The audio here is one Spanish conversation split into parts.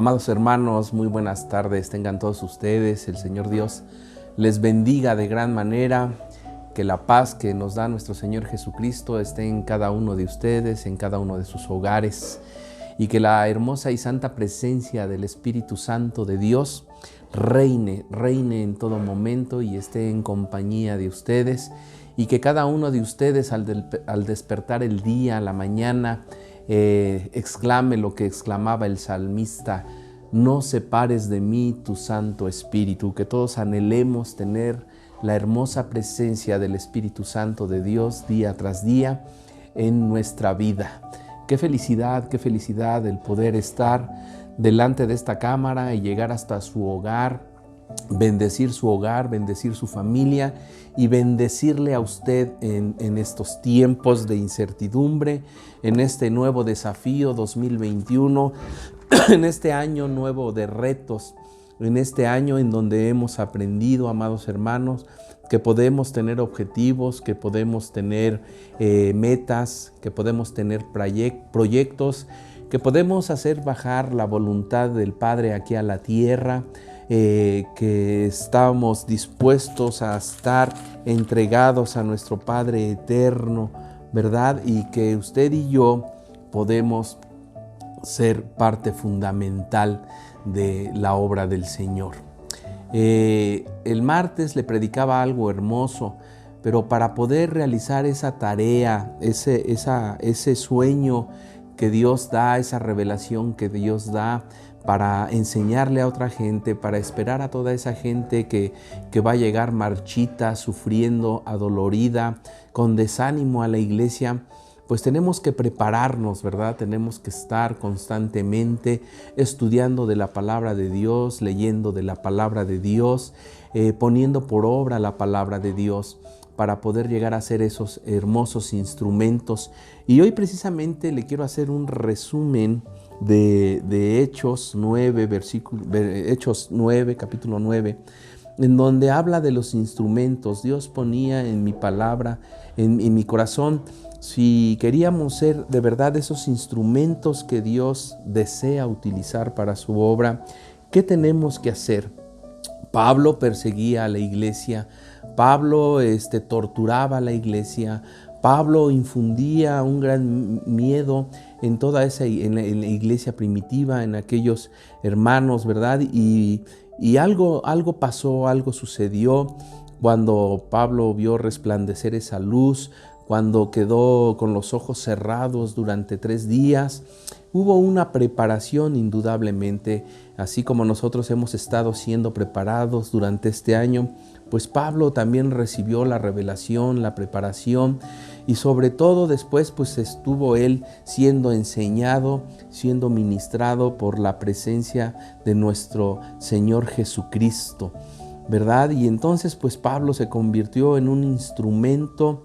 Amados hermanos, muy buenas tardes, tengan todos ustedes. El Señor Dios les bendiga de gran manera, que la paz que nos da nuestro Señor Jesucristo esté en cada uno de ustedes, en cada uno de sus hogares, y que la hermosa y santa presencia del Espíritu Santo de Dios reine en todo momento y esté en compañía de ustedes, y que cada uno de ustedes al despertar el día, la mañana, exclame lo que exclamaba el salmista: no separes de mí tu Santo Espíritu. Que todos anhelemos tener la hermosa presencia del Espíritu Santo de Dios día tras día en nuestra vida. Qué felicidad el poder estar delante de esta cámara y llegar hasta su hogar, bendecir su familia y bendecirle a usted en estos tiempos de incertidumbre, en este nuevo desafío 2021, en este año nuevo de retos, en este año en donde hemos aprendido, amados hermanos, que podemos tener objetivos, que podemos tener metas, que podemos tener proyectos, que podemos hacer bajar la voluntad del Padre aquí a la tierra, que estamos dispuestos a estar entregados a nuestro Padre eterno, ¿verdad? Y que usted y yo podemos ser parte fundamental de la obra del Señor. El martes le predicaba algo hermoso, pero para poder realizar esa tarea, ese sueño que Dios da, esa revelación que Dios da, para enseñarle a otra gente, para esperar a toda esa gente que va a llegar marchita, sufriendo, adolorida, con desánimo a la iglesia, pues tenemos que prepararnos, ¿verdad? Tenemos que estar constantemente estudiando de la palabra de Dios, leyendo de la palabra de Dios, poniendo por obra la palabra de Dios, para poder llegar a ser esos hermosos instrumentos. Y hoy precisamente le quiero hacer un resumen de Hechos 9, capítulo 9, en donde habla de los instrumentos. Dios ponía en mi palabra, en mi corazón, si queríamos ser de verdad esos instrumentos que Dios desea utilizar para su obra, ¿qué tenemos que hacer? Pablo perseguía a la iglesia, Pablo torturaba a la iglesia, Pablo infundía un gran miedo en toda en la iglesia primitiva, en aquellos hermanos, ¿verdad? Y algo pasó, algo sucedió cuando Pablo vio resplandecer esa luz, cuando quedó con los ojos cerrados durante 3 días. Hubo una preparación indudablemente, así como nosotros hemos estado siendo preparados durante este año, pues Pablo también recibió la revelación, la preparación, y sobre todo después pues estuvo él siendo enseñado, siendo ministrado por la presencia de nuestro Señor Jesucristo, ¿verdad? Y entonces pues Pablo se convirtió en un instrumento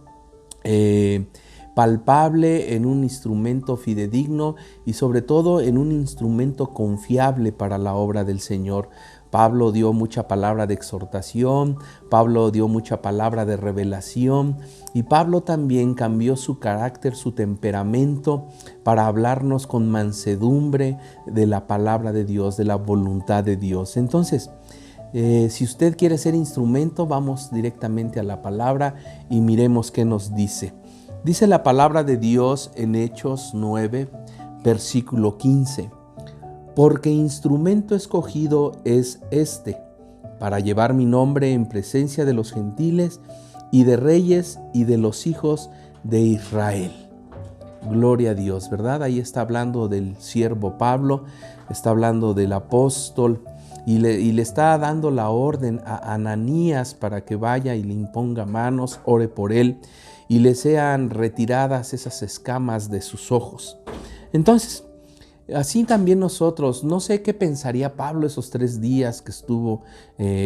palpable, en un instrumento fidedigno y sobre todo en un instrumento confiable para la obra del Señor. Pablo dio mucha palabra de exhortación, Pablo dio mucha palabra de revelación, y Pablo también cambió su carácter, su temperamento, para hablarnos con mansedumbre de la palabra de Dios, de la voluntad de Dios. Entonces, si usted quiere ser instrumento, vamos directamente a la palabra y miremos qué nos dice. Dice la palabra de Dios en Hechos 9, versículo 15. Porque instrumento escogido es para llevar mi nombre en presencia de los gentiles y de reyes y de los hijos de Israel. Gloria a Dios, ¿verdad? Ahí está hablando del siervo Pablo, está hablando del apóstol, y le está dando la orden a Ananías para que vaya y le imponga manos, ore por él y le sean retiradas esas escamas de sus ojos. Entonces, así también nosotros, no sé qué pensaría Pablo esos 3 días que estuvo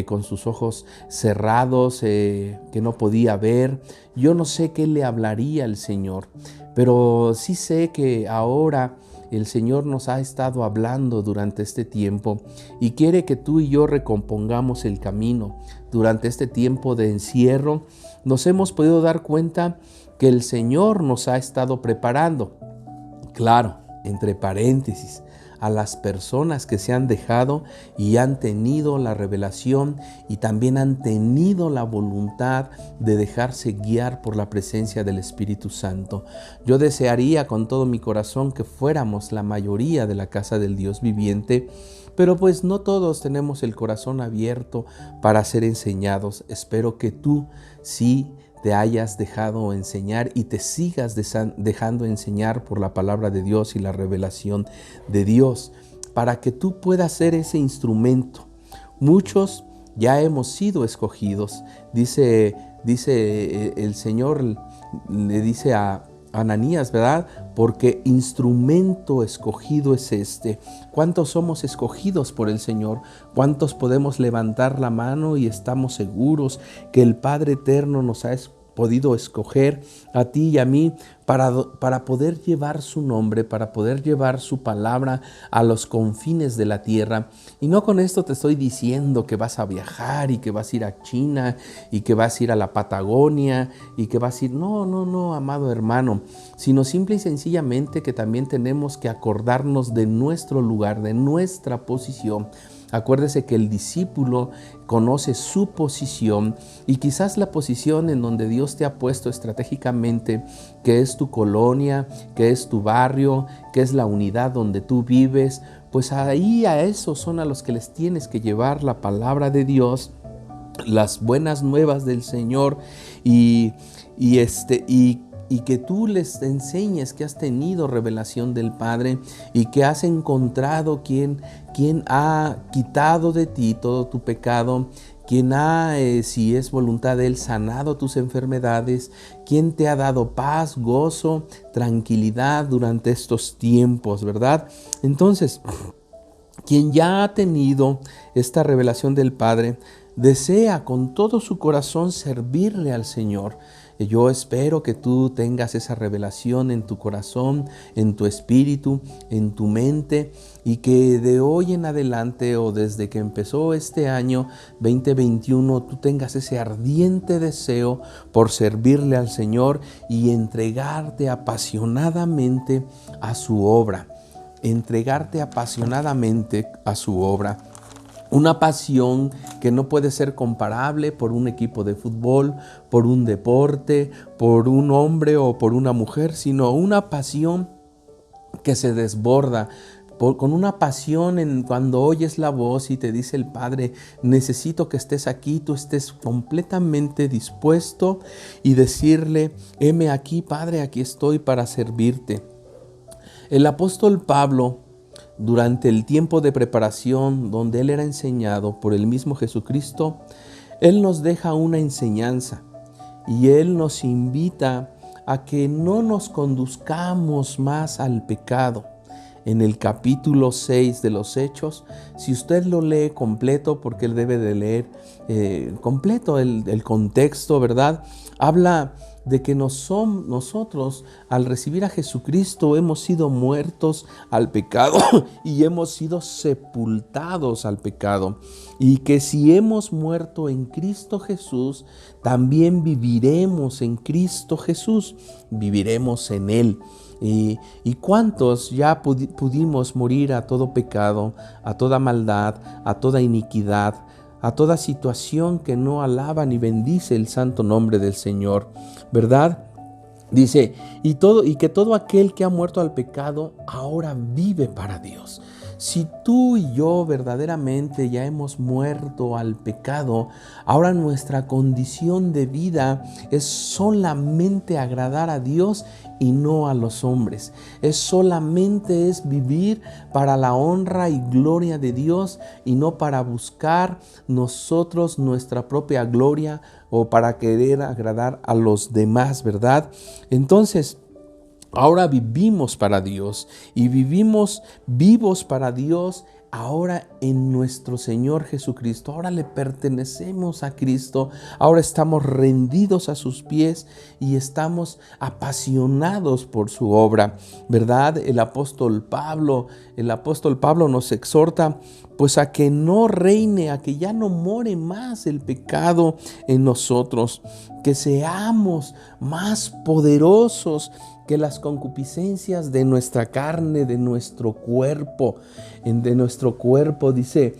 con sus ojos cerrados, que no podía ver. Yo no sé qué le hablaría el Señor, pero sí sé que ahora el Señor nos ha estado hablando durante este tiempo y quiere que tú y yo recompongamos el camino. Durante este tiempo de encierro nos hemos podido dar cuenta que el Señor nos ha estado preparando. Claro, entre paréntesis, a las personas que se han dejado y han tenido la revelación y también han tenido la voluntad de dejarse guiar por la presencia del Espíritu Santo. Yo desearía con todo mi corazón que fuéramos la mayoría de la casa del Dios viviente, pero pues no todos tenemos el corazón abierto para ser enseñados. Espero que tú sí te hayas dejado enseñar y te sigas dejando enseñar por la palabra de Dios y la revelación de Dios, para que tú puedas ser ese instrumento. Muchos ya hemos sido escogidos. Dice el Señor, le dice a Ananías, ¿verdad? Porque instrumento escogido es este. ¿Cuántos somos escogidos por el Señor? ¿Cuántos podemos levantar la mano y estamos seguros que el Padre Eterno nos ha podido escoger a ti y a mí para poder llevar su nombre, para poder llevar su palabra a los confines de la tierra? Y no con esto te estoy diciendo que vas a viajar y que vas a ir a China y que vas a ir a la Patagonia y que vas a ir, no, amado hermano, sino simple y sencillamente que también tenemos que acordarnos de nuestro lugar, de nuestra posición. Acuérdese que el discípulo conoce su posición y quizás la posición en donde Dios te ha puesto estratégicamente, que es tu colonia, que es tu barrio, que es la unidad donde tú vives, pues ahí a esos son a los que les tienes que llevar la palabra de Dios, las buenas nuevas del Señor y que tú les enseñes que has tenido revelación del Padre y que has encontrado quien ha quitado de ti todo tu pecado, quien ha, si es voluntad de Él, sanado tus enfermedades, quien te ha dado paz, gozo, tranquilidad durante estos tiempos, ¿verdad? Entonces, quien ya ha tenido esta revelación del Padre, desea con todo su corazón servirle al Señor. Yo espero que tú tengas esa revelación en tu corazón, en tu espíritu, en tu mente, y que de hoy en adelante o desde que empezó este año 2021 tú tengas ese ardiente deseo por servirle al Señor y entregarte apasionadamente a su obra. Entregarte apasionadamente a su obra. Una pasión que no puede ser comparable por un equipo de fútbol, por un deporte, por un hombre o por una mujer, sino una pasión que se desborda. Con una pasión cuando oyes la voz y te dice el Padre, necesito que estés aquí, tú estés completamente dispuesto y decirle, heme aquí, Padre, aquí estoy para servirte. El apóstol Pablo, durante el tiempo de preparación donde él era enseñado por el mismo Jesucristo, él nos deja una enseñanza y él nos invita a que no nos conduzcamos más al pecado. En el capítulo 6 de los Hechos, si usted lo lee completo, porque él debe de leer completo el contexto, ¿verdad? Habla de que nosotros al recibir a Jesucristo hemos sido muertos al pecado y hemos sido sepultados al pecado, y que si hemos muerto en Cristo Jesús, también viviremos en Cristo Jesús, viviremos en Él. ¿Y cuántos ya pudimos morir a todo pecado, a toda maldad, a toda iniquidad, a toda situación que no alaba ni bendice el santo nombre del Señor, ¿verdad? Dice, y que todo aquel que ha muerto al pecado ahora vive para Dios. Si tú y yo verdaderamente ya hemos muerto al pecado, ahora nuestra condición de vida es solamente agradar a Dios y no a los hombres. Solamente es vivir para la honra y gloria de Dios y no para buscar nosotros nuestra propia gloria o para querer agradar a los demás, ¿verdad? Entonces, ahora vivimos para Dios y vivimos vivos para Dios ahora en nuestro Señor Jesucristo. Ahora le pertenecemos a Cristo, ahora estamos rendidos a sus pies y estamos apasionados por su obra, ¿verdad? El apóstol Pablo nos exhorta pues a que no reine, a que ya no more más el pecado en nosotros, que seamos más poderosos que las concupiscencias de nuestra carne, de nuestro cuerpo, dice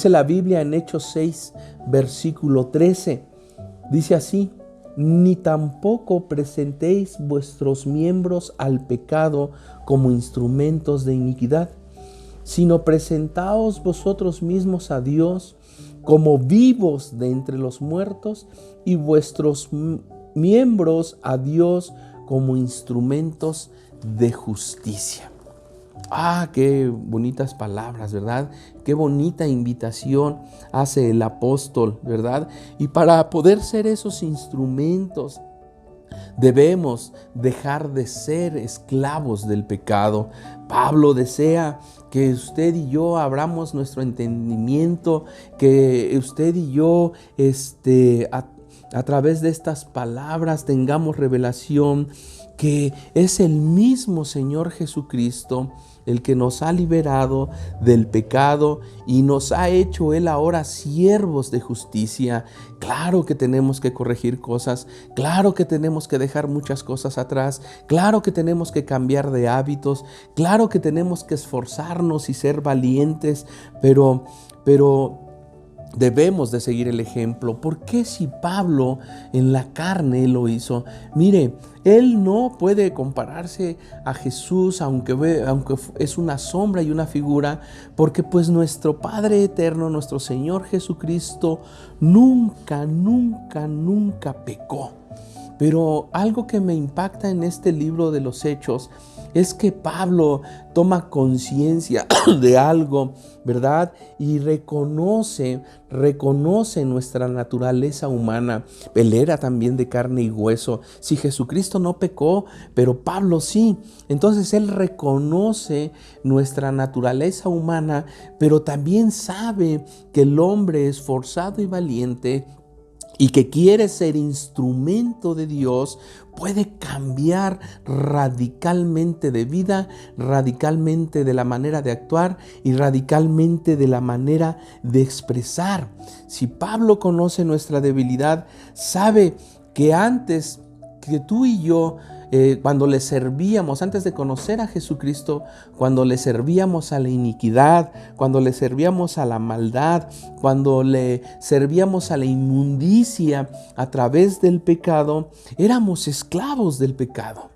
la Biblia en Hechos 6, versículo 13, dice así: ni tampoco presentéis vuestros miembros al pecado como instrumentos de iniquidad, sino presentaos vosotros mismos a Dios como vivos de entre los muertos, y vuestros miembros a Dios como instrumentos de justicia. Qué bonitas palabras, ¿verdad? Qué bonita invitación hace el apóstol, ¿verdad? Y para poder ser esos instrumentos, debemos dejar de ser esclavos del pecado. Pablo desea que usted y yo abramos nuestro entendimiento, que usted y yo a través de estas palabras tengamos revelación que es el mismo Señor Jesucristo el que nos ha liberado del pecado y nos ha hecho Él ahora siervos de justicia. Claro que tenemos que corregir cosas, claro que tenemos que dejar muchas cosas atrás, claro que tenemos que cambiar de hábitos, claro que tenemos que esforzarnos y ser valientes, pero debemos de seguir el ejemplo. ¿Por qué si Pablo en la carne lo hizo? Mire, él no puede compararse a Jesús, aunque es una sombra y una figura, porque pues nuestro Padre eterno, nuestro Señor Jesucristo, nunca pecó. Pero algo que me impacta en este libro de los Hechos es que Pablo toma conciencia de algo, ¿verdad? Y reconoce nuestra naturaleza humana. Él era también de carne y hueso. Si Jesucristo no pecó, pero Pablo sí. Entonces él reconoce nuestra naturaleza humana, pero también sabe que el hombre esforzado y valiente y que quiere ser instrumento de Dios, puede cambiar radicalmente de vida, radicalmente de la manera de actuar y radicalmente de la manera de expresar. Si Pablo conoce nuestra debilidad, sabe que antes que tú y yo, cuando le servíamos, antes de conocer a Jesucristo, cuando le servíamos a la iniquidad, cuando le servíamos a la maldad, cuando le servíamos a la inmundicia a través del pecado, éramos esclavos del pecado.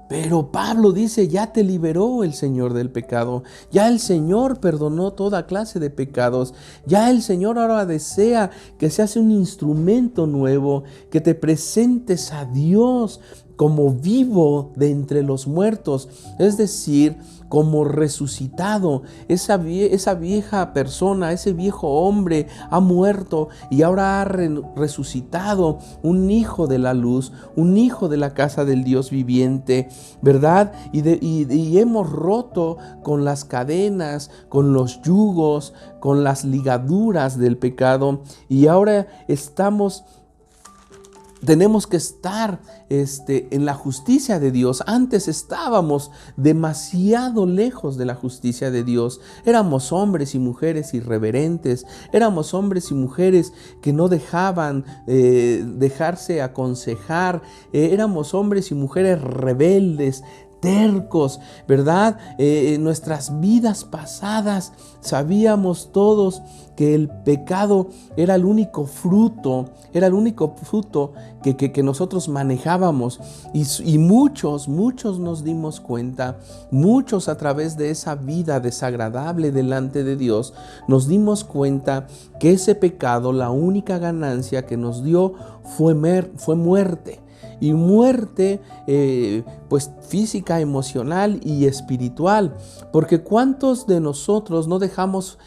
Pero Pablo dice, ya te liberó el Señor del pecado, ya el Señor perdonó toda clase de pecados, ya el Señor ahora desea que seas un instrumento nuevo, que te presentes a Dios como vivo de entre los muertos, es decir, como resucitado. Esa vieja persona, ese viejo hombre ha muerto y ahora ha resucitado un hijo de la luz, un hijo de la casa del Dios viviente, ¿verdad? Y hemos roto con las cadenas, con los yugos, con las ligaduras del pecado, y ahora tenemos que estar en la justicia de Dios. Antes estábamos demasiado lejos de la justicia de Dios. Éramos hombres y mujeres irreverentes. Éramos hombres y mujeres que no dejaban dejarse aconsejar. Éramos hombres y mujeres rebeldes, tercos, ¿verdad? En nuestras vidas pasadas sabíamos todos que el pecado era el único fruto que nosotros manejábamos, y muchos nos dimos cuenta, muchos a través de esa vida desagradable delante de Dios, nos dimos cuenta que ese pecado, la única ganancia que nos dio fue muerte. Y muerte pues física, emocional y espiritual. Porque ¿cuántos de nosotros no dejamos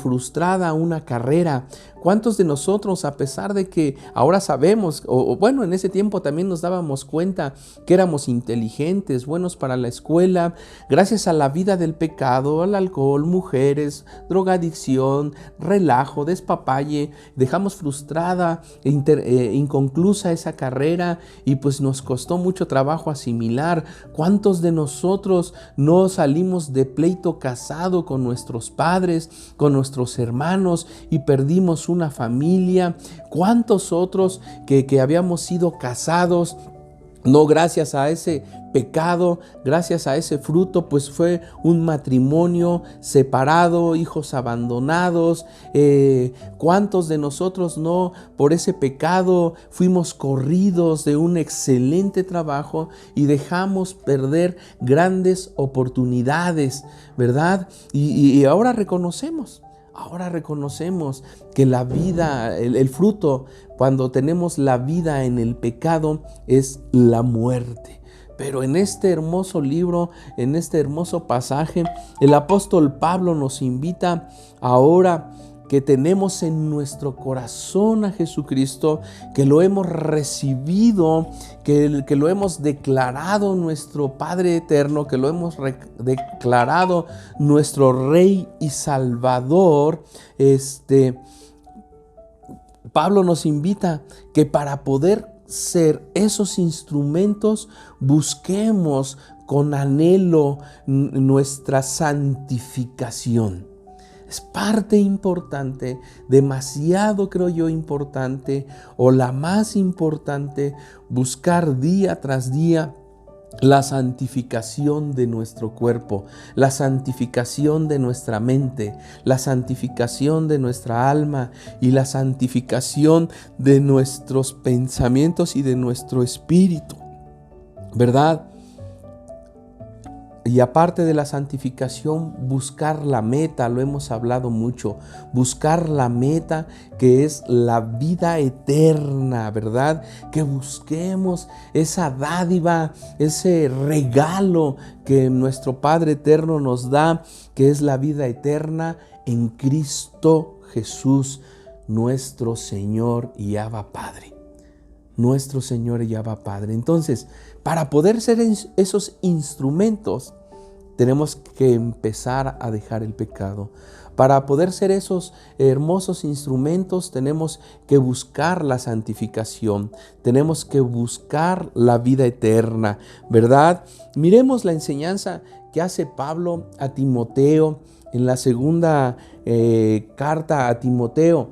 frustrada una carrera? ¿Cuántos de nosotros, a pesar de que ahora sabemos, o bueno, en ese tiempo también nos dábamos cuenta que éramos inteligentes, buenos para la escuela, gracias a la vida del pecado, al alcohol, mujeres, drogadicción, relajo, despapalle, dejamos frustrada, inconclusa esa carrera, y pues nos costó mucho trabajo asimilar? ¿Cuántos de nosotros no salimos de pleito casado con nuestros padres, con nuestros hermanos, y perdimos una familia? ¿Cuántos otros que habíamos sido casados, no gracias a ese pecado, gracias a ese fruto, pues fue un matrimonio separado, hijos abandonados. ¿Cuántos de nosotros no por ese pecado fuimos corridos de un excelente trabajo y dejamos perder grandes oportunidades, ¿verdad? Y ahora reconocemos. Ahora reconocemos que la vida, el fruto, cuando tenemos la vida en el pecado, es la muerte. Pero en este hermoso libro, en este hermoso pasaje, el apóstol Pablo nos invita ahora que tenemos en nuestro corazón a Jesucristo, que lo hemos recibido, que lo hemos declarado nuestro Padre eterno, que lo hemos declarado nuestro Rey y Salvador. Pablo nos invita que para poder ser esos instrumentos, busquemos con anhelo nuestra santificación. Es parte importante, demasiado creo yo importante, o la más importante, buscar día tras día la santificación de nuestro cuerpo, la santificación de nuestra mente, la santificación de nuestra alma y la santificación de nuestros pensamientos y de nuestro espíritu, ¿verdad? Y aparte de la santificación, buscar la meta, lo hemos hablado mucho, buscar la meta que es la vida eterna, ¿verdad? Que busquemos esa dádiva, ese regalo que nuestro Padre eterno nos da, que es la vida eterna en Cristo Jesús, nuestro Señor y Abba Padre. Nuestro Señor y Abba Padre. Entonces, para poder ser esos instrumentos, tenemos que empezar a dejar el pecado. Para poder ser esos hermosos instrumentos, tenemos que buscar la santificación. Tenemos que buscar la vida eterna, ¿verdad? Miremos la enseñanza que hace Pablo a Timoteo en la segunda carta a Timoteo.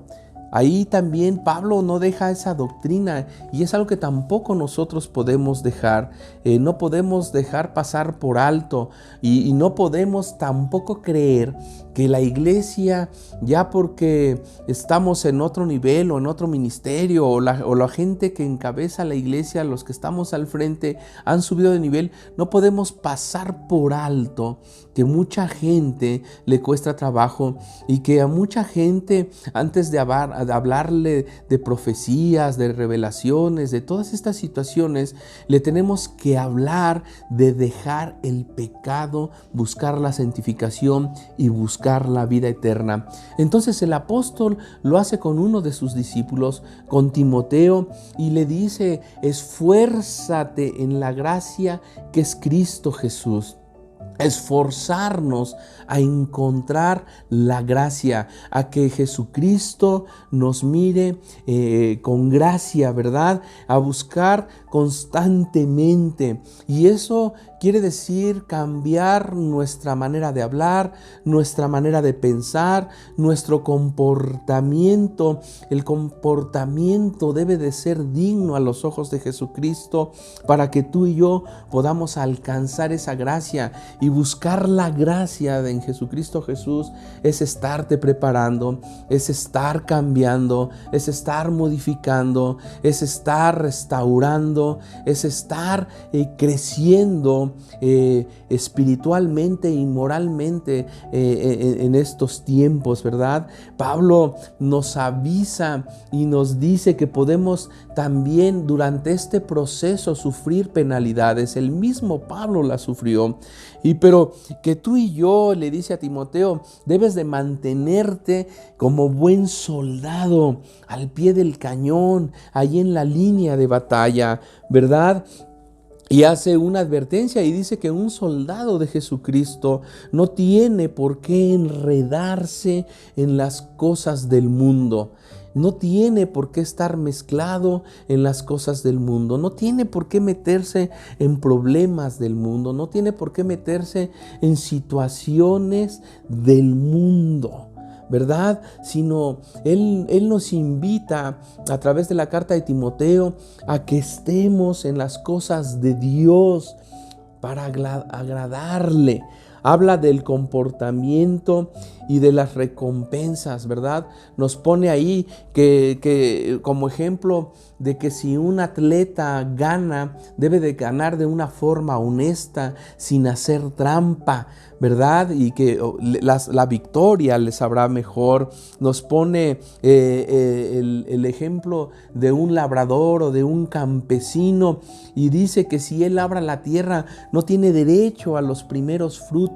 Ahí también Pablo no deja esa doctrina y es algo que tampoco nosotros podemos dejar. No podemos dejar pasar por alto y no podemos tampoco creer que la iglesia, ya porque estamos en otro nivel o en otro ministerio o la gente que encabeza la iglesia, los que estamos al frente, han subido de nivel, no podemos pasar por alto que mucha gente le cuesta trabajo y que a mucha gente antes de hablarle de profecías, de revelaciones, de todas estas situaciones, le tenemos que hablar de dejar el pecado, buscar la santificación y buscar la vida eterna. Entonces el apóstol lo hace con uno de sus discípulos, con Timoteo, y le dice: esfuérzate en la gracia que es Cristo Jesús. Esforzarnos a encontrar la gracia, a que Jesucristo nos mire con gracia, ¿verdad? A buscar constantemente. Y eso quiere decir cambiar nuestra manera de hablar, nuestra manera de pensar, nuestro comportamiento. El comportamiento debe de ser digno a los ojos de Jesucristo para que tú y yo podamos alcanzar esa gracia. Y buscar la gracia en Jesucristo Jesús es estarte preparando, es estar cambiando, es estar modificando, es estar restaurando, es estar creciendo espiritualmente y moralmente en estos tiempos, ¿verdad? Pablo nos avisa y nos dice que podemos también durante este proceso sufrir penalidades. El mismo Pablo las sufrió. Pero que tú y yo, le dice a Timoteo, debes de mantenerte como buen soldado al pie del cañón, ahí en la línea de batalla, ¿verdad? Y hace una advertencia y dice que un soldado de Jesucristo no tiene por qué enredarse en las cosas del mundo. No tiene por qué estar mezclado en las cosas del mundo. No tiene por qué meterse en problemas del mundo. No tiene por qué meterse en situaciones del mundo, ¿verdad? Sino Él nos invita a través de la carta de Timoteo a que estemos en las cosas de Dios, para agradarle. Habla del comportamiento y de las recompensas, ¿verdad? Nos pone ahí que como ejemplo de que si un atleta gana, debe de ganar de una forma honesta, sin hacer trampa, ¿verdad? Y que la victoria les sabrá mejor. Nos pone el ejemplo de un labrador o de un campesino y dice que si él labra la tierra no tiene derecho a los primeros frutos,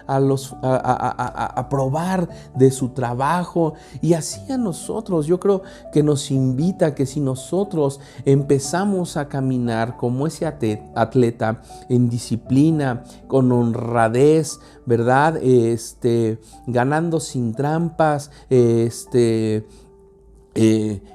a probar de su trabajo. Y así a nosotros, yo creo que nos invita que si nosotros empezamos a caminar como ese atleta en disciplina, con honradez, ¿verdad? Ganando sin trampas,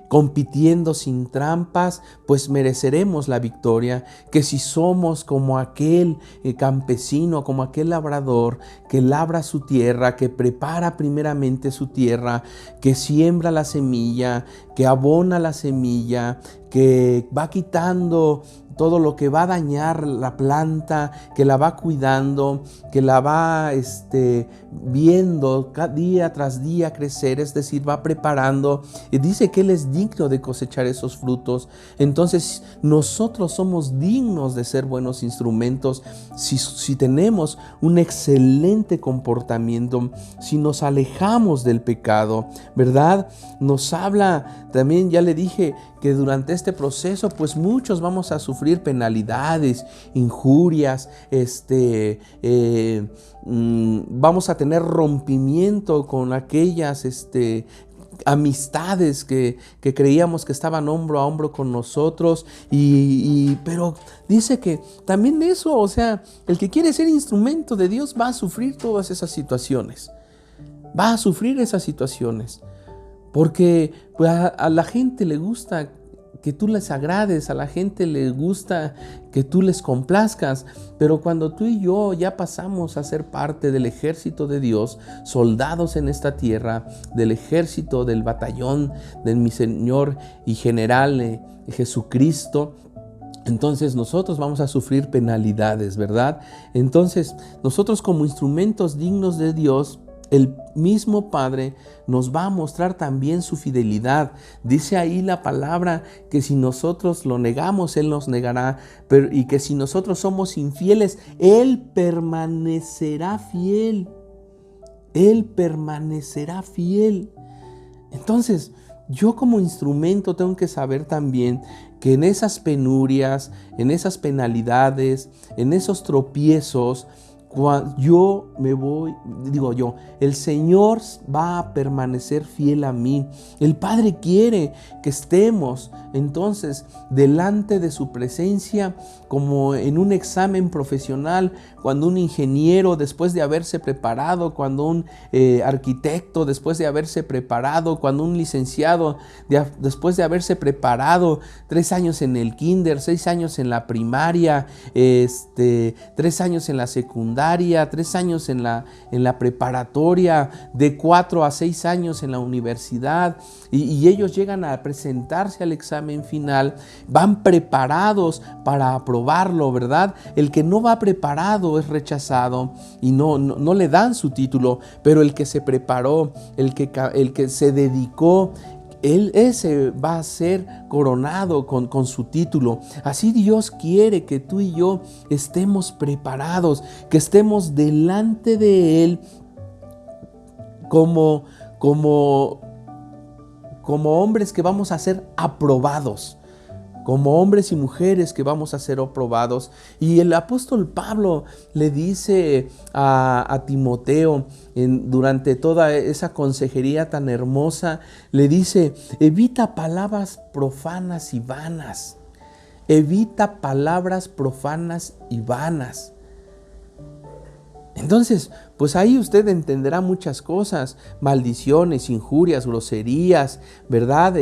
compitiendo sin trampas, pues mereceremos la victoria. Que si somos como aquel campesino, como aquel labrador que labra su tierra, que prepara primeramente su tierra, que siembra la semilla, que abona la semilla, que va quitando todo lo que va a dañar la planta, que la va cuidando, que la va viendo día tras día crecer, es decir, va preparando, y dice que Él es digno de cosechar esos frutos. Entonces nosotros somos dignos de ser buenos instrumentos si tenemos un excelente comportamiento, si nos alejamos del pecado, ¿verdad? Nos habla también, ya le dije, que durante este proceso pues muchos vamos a sufrir penalidades, injurias, vamos a tener rompimiento con aquellas amistades que creíamos que estaban hombro a hombro con nosotros, pero dice que también eso, o sea, el que quiere ser instrumento de Dios va a sufrir todas esas situaciones, va a sufrir esas situaciones. Porque pues, a la gente le gusta que tú les agrades, a la gente le gusta que tú les complazcas, pero cuando tú y yo ya pasamos a ser parte del ejército de Dios, soldados en esta tierra, del ejército, del batallón de mi Señor y general Jesucristo, entonces nosotros vamos a sufrir penalidades, ¿verdad? Entonces nosotros como instrumentos dignos de Dios, el mismo Padre nos va a mostrar también su fidelidad. Dice ahí la palabra que si nosotros lo negamos, Él nos negará, y que si nosotros somos infieles, Él permanecerá fiel. Él permanecerá fiel. Entonces, yo como instrumento tengo que saber también que en esas penurias, en esas penalidades, en esos tropiezos, el Señor va a permanecer fiel a mí. El Padre quiere que estemos entonces delante de su presencia como en un examen profesional, cuando un ingeniero después de haberse preparado, cuando un arquitecto después de haberse preparado, cuando un licenciado después de haberse preparado 3 años en el kinder, 6 años en la primaria, 3 años en la secundaria, 3 años en la preparatoria, de 4 a 6 años en la universidad, y ellos llegan a presentarse al examen final, van preparados para aprobarlo, ¿verdad? El que no va preparado es rechazado y no le dan su título, pero el que se preparó, el que se dedicó, ese va a ser coronado con su título. Así Dios quiere que tú y yo estemos preparados, que estemos delante de Él como hombres que vamos a ser aprobados, como hombres y mujeres que vamos a ser aprobados. Y el apóstol Pablo le dice a Timoteo, durante toda esa consejería tan hermosa, le dice: evita palabras profanas y vanas. Evita palabras profanas y vanas. Entonces, pues ahí usted entenderá muchas cosas: maldiciones, injurias, groserías, ¿verdad?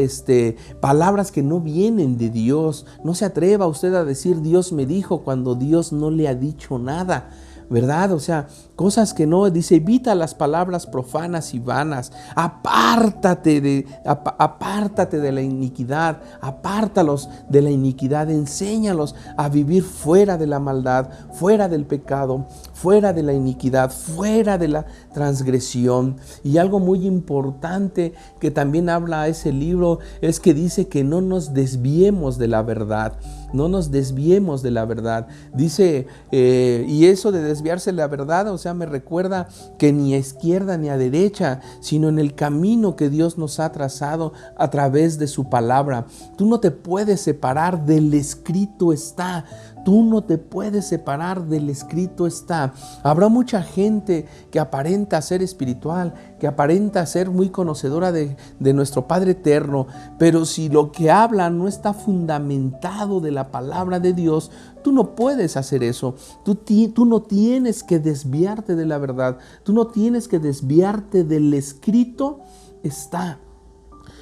Palabras que no vienen de Dios. No se atreva usted a decir Dios me dijo cuando Dios no le ha dicho nada, ¿verdad? O sea, cosas que no, dice, evita las palabras profanas y vanas, apártate de la iniquidad, apártalos de la iniquidad, enséñalos a vivir fuera de la maldad, fuera del pecado, fuera de la iniquidad, fuera de la transgresión. Y algo muy importante que también habla ese libro es que dice que no nos desviemos de la verdad, no nos desviemos de la verdad. Dice, y eso de desviarse de la verdad, o sea, me recuerda que ni a izquierda ni a derecha, sino en el camino que Dios nos ha trazado a través de su palabra. Tú no te puedes separar del escrito está. Tú no te puedes separar del escrito está. Habrá mucha gente que aparenta ser espiritual, que aparenta ser muy conocedora de nuestro Padre eterno, pero si lo que habla no está fundamentado de la palabra de Dios, tú no puedes hacer eso. Tú no tienes que desviarte de la verdad. Tú no tienes que desviarte del escrito está.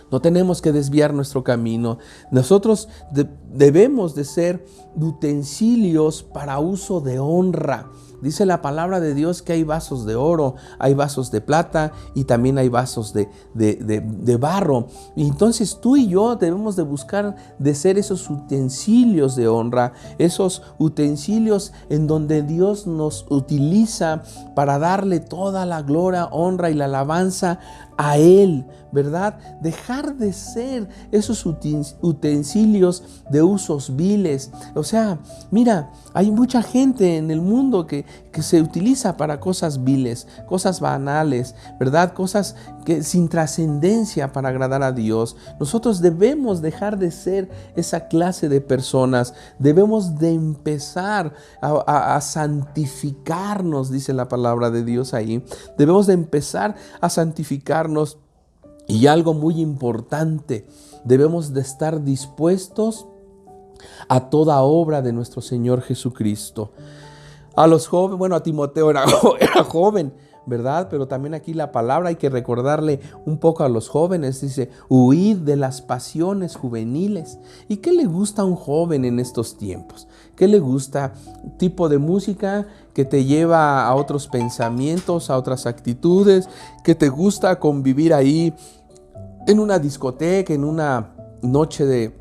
No tenemos que desviar nuestro camino. Nosotros debemos de ser utensilios para uso de honra. Dice la palabra de Dios que hay vasos de oro, hay vasos de plata y también hay vasos de barro. Y entonces tú y yo debemos de buscar de ser esos utensilios de honra, esos utensilios en donde Dios nos utiliza para darle toda la gloria, honra y la alabanza a Él, ¿verdad? Dejar de ser esos utensilios de usos viles. O sea, mira, hay mucha gente en el mundo que se utiliza para cosas viles, cosas banales, ¿verdad? Cosas que sin trascendencia para agradar a Dios. Nosotros debemos dejar de ser esa clase de personas. Debemos de empezar a santificarnos, dice la palabra de Dios ahí. Debemos de empezar a santificarnos. Y algo muy importante, debemos de estar dispuestos a toda obra de nuestro Señor Jesucristo. A los jóvenes, bueno, a Timoteo era joven, ¿verdad? Pero también aquí la palabra hay que recordarle un poco a los jóvenes. Dice, huid de las pasiones juveniles. ¿Y qué le gusta a un joven en estos tiempos? ¿Qué le gusta? Tipo de música que te lleva a otros pensamientos, a otras actitudes, que te gusta convivir ahí en una discoteca, en una noche de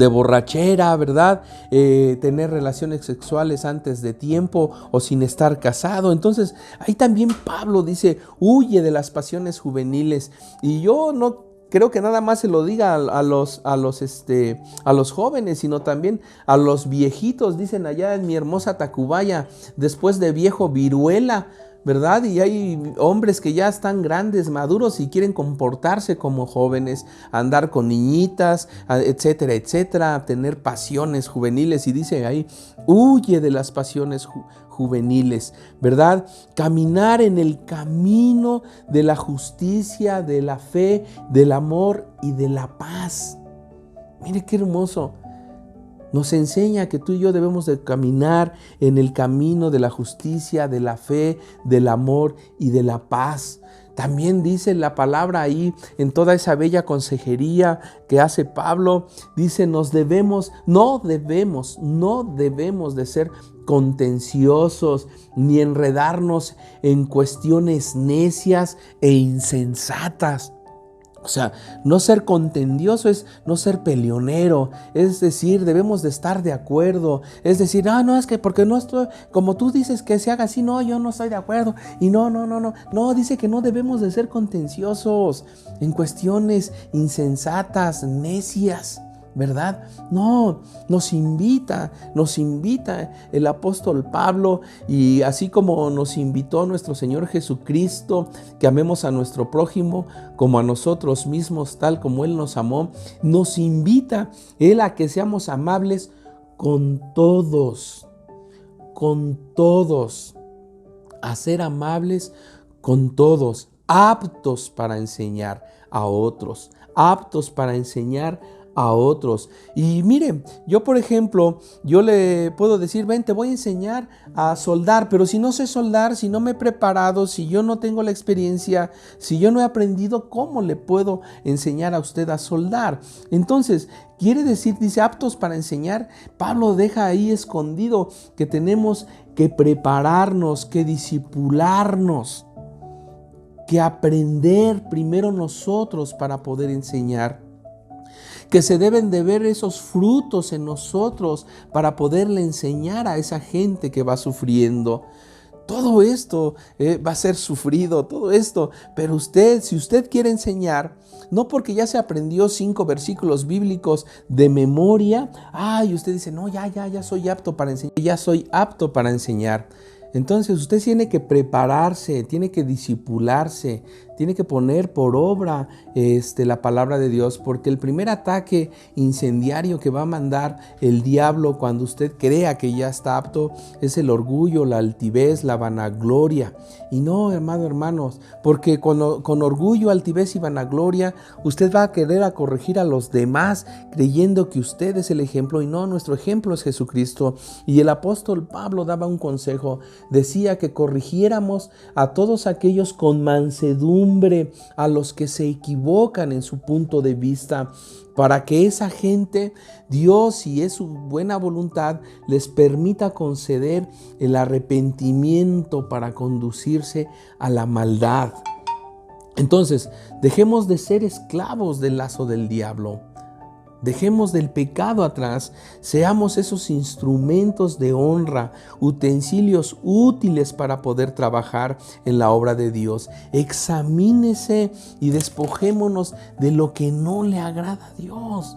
borrachera, ¿verdad? Tener relaciones sexuales antes de tiempo o sin estar casado. Entonces, ahí también Pablo dice, huye de las pasiones juveniles. Y yo no creo que nada más se lo diga a los jóvenes, sino también a los viejitos. Dicen allá en mi hermosa Tacubaya, después de viejo viruela, ¿verdad? Y hay hombres que ya están grandes, maduros y quieren comportarse como jóvenes, andar con niñitas, etcétera, etcétera, tener pasiones juveniles. Y dice ahí, huye de las pasiones juveniles, ¿verdad? Caminar en el camino de la justicia, de la fe, del amor y de la paz. Mire qué hermoso. Nos enseña que tú y yo debemos de caminar en el camino de la justicia, de la fe, del amor y de la paz. También dice la palabra ahí, en toda esa bella consejería que hace Pablo, dice, no debemos de ser contenciosos ni enredarnos en cuestiones necias e insensatas. O sea, no ser contendioso es no ser peleonero, es decir, debemos de estar de acuerdo, es decir, no, es que porque no estoy, como tú dices que se haga así, no, yo no estoy de acuerdo, y no, dice que no debemos de ser contenciosos en cuestiones insensatas, necias, ¿verdad? No, nos invita el apóstol Pablo, y así como nos invitó nuestro Señor Jesucristo, que amemos a nuestro prójimo como a nosotros mismos, tal como Él nos amó, nos invita Él a que seamos amables con todos, a ser amables con todos, aptos para enseñar a otros, aptos para enseñar a otros. Y miren, yo por ejemplo, yo le puedo decir, ven, te voy a enseñar a soldar, pero si no sé soldar, si no me he preparado, si yo no tengo la experiencia, si yo no he aprendido, ¿cómo le puedo enseñar a usted a soldar? Entonces, quiere decir, dice, aptos para enseñar. Pablo deja ahí escondido que tenemos que prepararnos, que discipularnos, que aprender primero nosotros para poder enseñar, que se deben de ver esos frutos en nosotros para poderle enseñar a esa gente que va sufriendo. Todo esto va a ser sufrido, todo esto, pero usted, si usted quiere enseñar, no porque ya se aprendió 5 versículos bíblicos de memoria, y usted dice, no, ya soy apto para enseñar, ya soy apto para enseñar. Entonces usted tiene que prepararse, tiene que discipularse, tiene que poner por obra la palabra de Dios, porque el primer ataque incendiario que va a mandar el diablo cuando usted crea que ya está apto es el orgullo, la altivez, la vanagloria. Y no, hermanos, porque con orgullo, altivez y vanagloria usted va a querer corregir a los demás creyendo que usted es el ejemplo, y no, nuestro ejemplo es Jesucristo. Y el apóstol Pablo daba un consejo, decía que corrigiéramos a todos aquellos con mansedumbre, a los que se equivocan en su punto de vista, para que esa gente, Dios, si es su buena voluntad, les permita conceder el arrepentimiento para conducirse a la maldad. Entonces, dejemos de ser esclavos del lazo del diablo. Dejemos del pecado atrás, seamos esos instrumentos de honra, utensilios útiles para poder trabajar en la obra de Dios. Examínese y despojémonos de lo que no le agrada a Dios,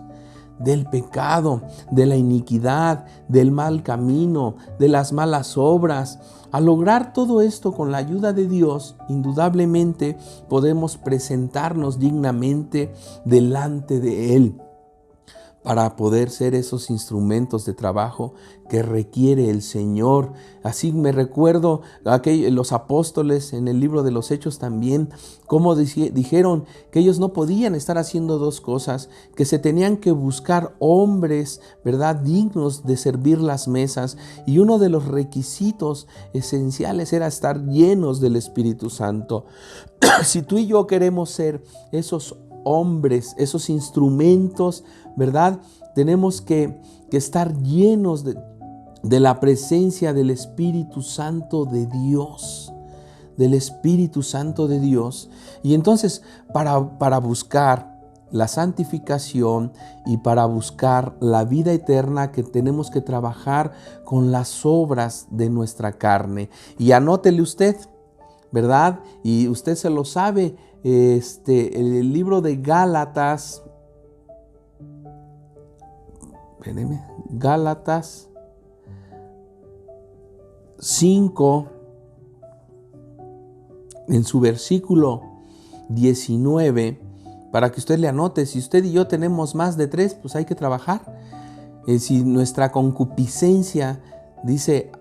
del pecado, de la iniquidad, del mal camino, de las malas obras. Al lograr todo esto con la ayuda de Dios, indudablemente podemos presentarnos dignamente delante de Él, para poder ser esos instrumentos de trabajo que requiere el Señor. Así me recuerdo los apóstoles en el libro de los Hechos también, como dijeron que ellos no podían estar haciendo 2 cosas, que se tenían que buscar hombres, ¿verdad?, dignos de servir las mesas, y uno de los requisitos esenciales era estar llenos del Espíritu Santo. Si tú y yo queremos ser esos hombres, esos instrumentos, ¿verdad?, tenemos que estar llenos de la presencia del Espíritu Santo de Dios, del Espíritu Santo de Dios. Y entonces para buscar la santificación y para buscar la vida eterna, que tenemos que trabajar con las obras de nuestra carne. Y anótele usted, ¿verdad? Y usted se lo sabe, el libro de Gálatas, Gálatas 5, en su versículo 19, para que usted le anote. Si usted y yo tenemos más de 3, pues hay que trabajar. Si nuestra concupiscencia, dice,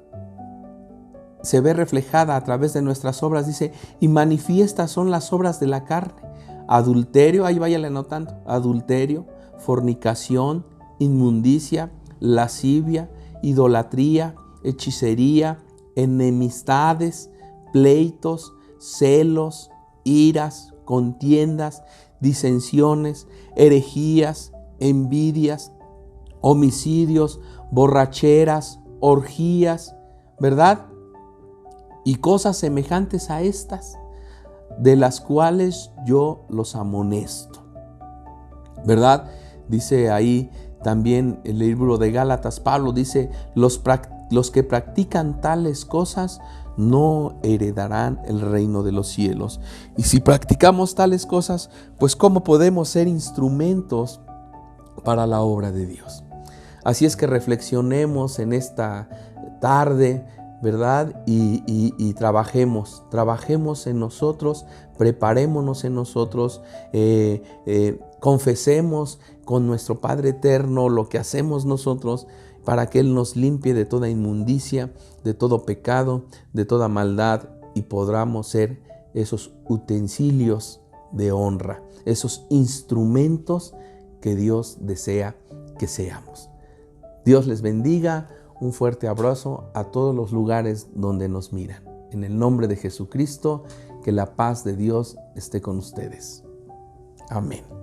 se ve reflejada a través de nuestras obras, dice, y manifiestas son las obras de la carne: adulterio, ahí váyale anotando, adulterio, fornicación, inmundicia, lascivia, idolatría, hechicería, enemistades, pleitos, celos, iras, contiendas, disensiones, herejías, envidias, homicidios, borracheras, orgías, ¿verdad?, y cosas semejantes a estas, de las cuales yo los amonesto, ¿verdad? Dice ahí también el libro de Gálatas, Pablo dice, los que practican tales cosas no heredarán el reino de los cielos. Y si practicamos tales cosas, pues ¿cómo podemos ser instrumentos para la obra de Dios? Así es que reflexionemos en esta tarde, ¿verdad? Y trabajemos en nosotros, preparémonos en nosotros, confesemos con nuestro Padre Eterno lo que hacemos nosotros, para que Él nos limpie de toda inmundicia, de todo pecado, de toda maldad, y podamos ser esos utensilios de honra, esos instrumentos que Dios desea que seamos. Dios les bendiga. Un fuerte abrazo a todos los lugares donde nos miran. En el nombre de Jesucristo, que la paz de Dios esté con ustedes. Amén.